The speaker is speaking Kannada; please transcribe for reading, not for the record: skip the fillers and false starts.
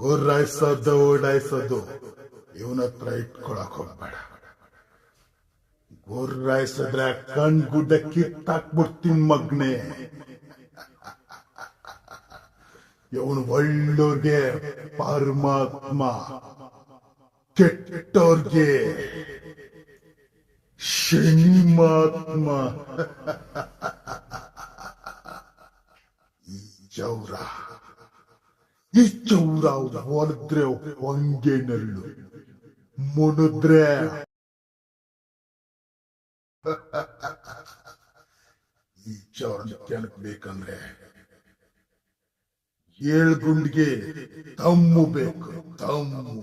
ಗುರ್ರಾಯ್ಸೋದು ಓಡಾಯ್ಸೋದು ಇವನ ಹತ್ರ ಇಟ್ಕೊಳಕ್ ಹೋಗ್ಬೇಡ. ಗುರ್ರಾಯ್ಸಿದ್ರೆ ಕಣ್ಗುಡ್ಡ ಕಿತ್ತಾಕ್ಬಿಡ್ತೀನಿ ಮಗ್ನೆ. ಇವನು ಒಳ್ಳೋರ್ಗೆ ಪರಮಾತ್ಮ, ಕೆಟ್ಟೋರ್ಗೆ ಶನಿಮಾತ್ಮ. ಚೌರ ಈ ಚೌರ ಹೊಡೆದ್ರೆ ಹೊಂಗೇನಲ್ಲು, ಮುಣಿದ್ರೆ ಈ ಚೌರ ಕೆಣಕ್ಬೇಕಂದ್ರೆ 7 ಗುಂಡಿಗೆ ತಮ್ಮು ಬೇಕು, ತಮ್ಮು.